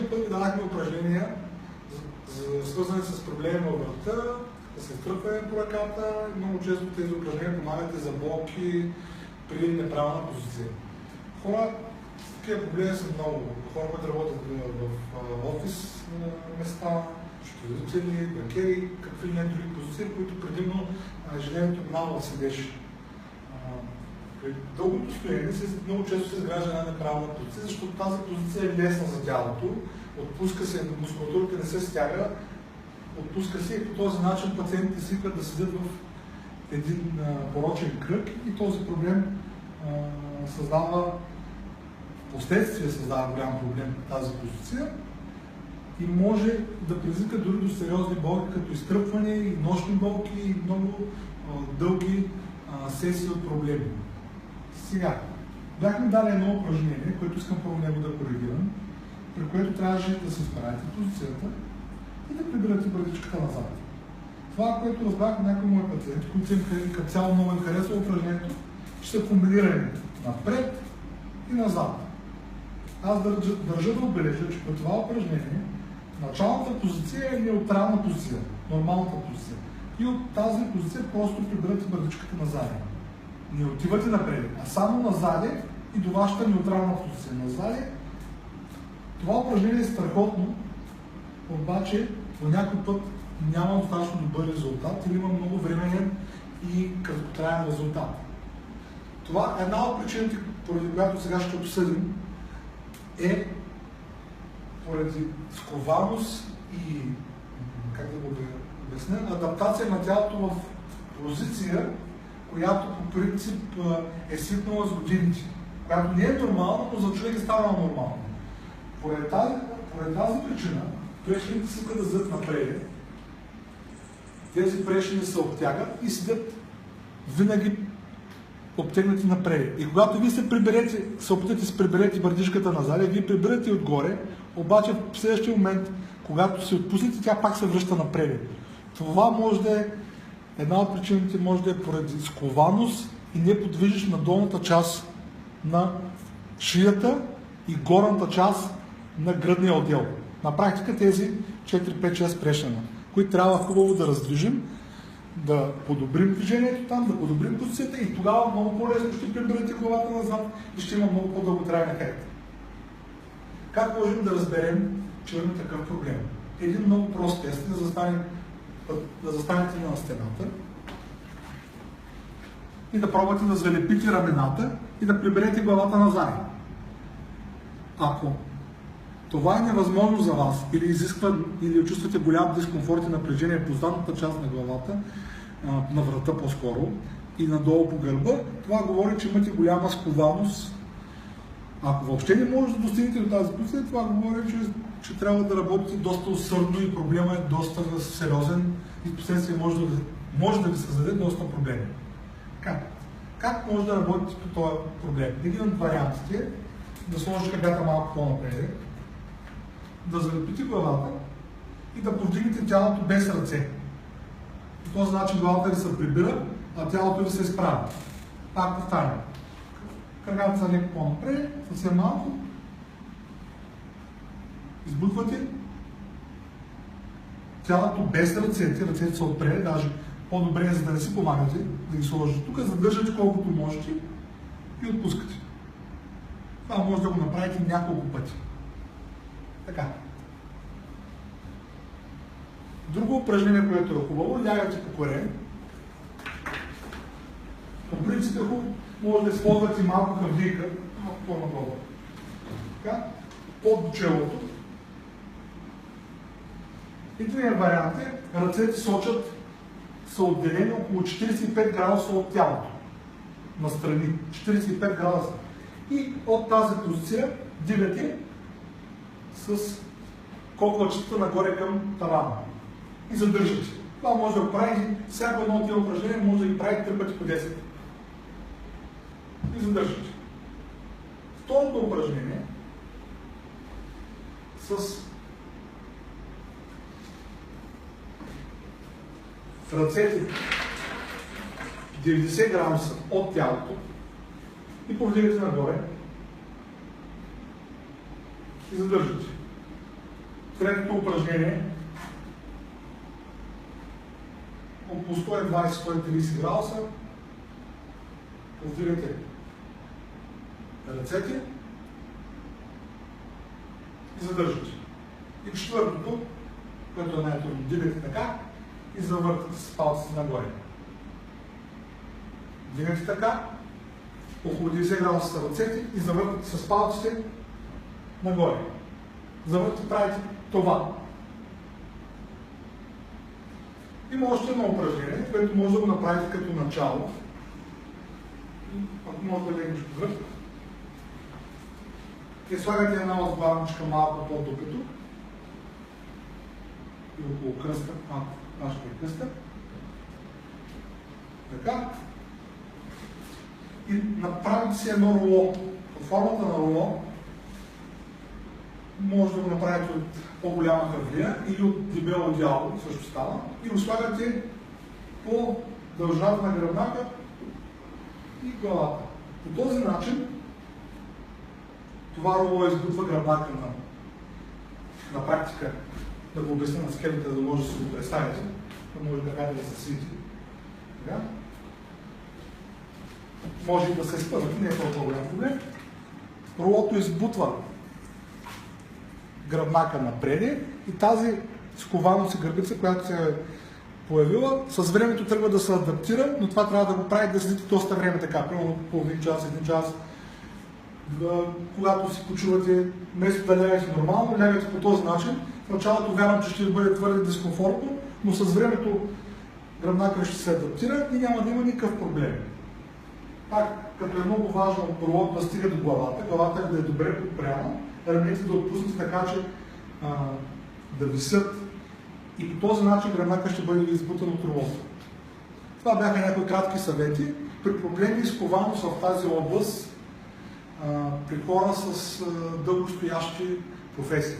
Предишния път ви дадахме упражнения, свързани с проблеми във врата, да се стръпване по ръката. Много често тези упражнения помагат за болки при неправилна позиция. Хора, такива проблеми са много. Хора, които работят в офис места, счетоводители, банкери, какви не други позиции, които предимно ежедневието много седеш. При дългото стояние много често се изгражда една неправилна позиция, защото тази позиция е лесна за тялото, отпуска се, мускулатурата не се стяга, отпуска се и по този начин пациентите свикват да седят в един порочен кръг и този проблем последствие създава голям проблем тази позиция и може да предизвика дори до сериозни болки, като изтръпване и нощни болки и много дълги сесии от проблеми. Сега, бяхме дали едно упражнение, което искам първо него да коригирам, при което трябваше да се справите позицията и да прибирате брадичката назад. Това, което разбрах някои мои пациенти, които им като цяло много им харесва упражнението, ще са комбинирани напред и назад. Аз държа да отбележа, че при това упражнение началната позиция е неутрална позиция, нормалната позиция. И от тази позиция просто прибирате брадичката назад. Не отивате напред, а само назад и до вашата неутрална позиция. Назад. Това упражнение е страхотно, обаче по някой път няма достатъчно добър резултат или има много временен и краткотраен резултат. Това е една от причините, поради която сега ще обсъдим, е поради скованост и, как да го обясня, адаптация на тялото в позиция, която по принцип е свикнала с годините, която не е нормална, но за човек е станала нормална. Поред тази причина, прешените си да зад напред, тези прешени се обтягат и седят винаги обтегнати напред. И когато вие се опитате да се приберете брадичката назад, вие приберете отгоре, обаче в следващия момент, когато се отпуснете, тя пак се връща напред. Това може да е една от причините, може да е поради скованост и неподвижност на долната част на шията и горната част на гръдния отдел. На практика тези 4-5-6 прешена, които трябва хубаво да раздвижим, да подобрим движението там, да подобрим позицията и тогава много по-лесно ще приберете главата назад и ще има много по-дълготраен ефект. Как можем да разберем, че имаме такъв проблем? Един много прост тест е да застанете на стената и да пробвате да залепите рамената и да приберете главата назад. Ако това е невъзможно за вас или чувствате голям дискомфорт и напрежение по задната част на главата, на врата по-скоро и надолу по гърба, това говори, че имате голяма скованост. Ако въобще не може да достигнете до тази позиция, това говори, че трябва да работите доста усърдно и проблема е доста сериозен и впоследствие може да ви създаде доста проблеми. Как може да работите по този проблем? Един от вариантите е да сложите краката малко по-напред, да залепите главата и да повдигнете тялото без ръце. По този начин главата ви се прибира, а тялото ви се изправя. Пак повтарям. Краката са леко по-напред, съвсем малко. Избутвате. Тялото без ръцете са отпред, даже по-добре е, за да не си помагате, да ги сложите тук, задържате колкото можете и отпускате. Това може да го направите няколко пъти. Така. Друго упражнение, което е хубаво, лягате по корем. По принцип е хубаво, може да използвате малко хавдийка, малко по-надолу. Така, под челото. Единият вариант е, ръцете са отделени около 45 градуса от тялото. Настрани. 45 градуса. И от тази позиция дигате с коклачетата нагоре към тавана. И задържате. Това може да го прави, всяко едно от тези упражнения може да ги прави 3 пъти по 10. И задържате. Второто упражнение с ръцете 90 градуса от тялото и повдигате нагоре и задържате. Третото упражнение по 120-130 градуса повдигате ръцете и задържате. И четвъртото, което е най-трудно, дигате така и завъртате с палците нагоре. Дигате така, около 90 градуса са ръцете и завъртате с палците нагоре. Завъртате, правите това. Има още едно упражнение, което може да го направите като начало. Ако може да легнеш по гръб. И слагате една отбавничка малко по-докато и около кръста, нашата кръста. Така. И направите си едно руло. Под формата на руло може да го направите от по-голяма хавлия или от дебело дяло, също става, и го слагате по дължината на гръбнака и главата. По този начин това руло избутва гръбнака на практика, да го обясня на схемата, за да може да си го представите, да може да се свити. Може и да се спънат, не е толкова голям проблем. Рулото избутва гръбнака напреде и тази скованост и гърбица, която се е появила, с времето тръгва да се адаптира, но това трябва да го прави да седите доста време така, примерно половин час, един час. Когато си почувате, вместо да лягате нормално, лягате по този начин. В началото вярвам, че ще бъде твърде дискомфортно, но с времето гръбнака ще се адаптира и няма да има никакъв проблем. Пак, като е много важно рулото да стига до главата да е добре подпряна, раменете да отпуснете така, че да висят и по този начин гръбнака ще бъде избутан от рулото. Това бяха някои кратки съвети при проблеми с скованост в тази област при хора с дългостоящи професии.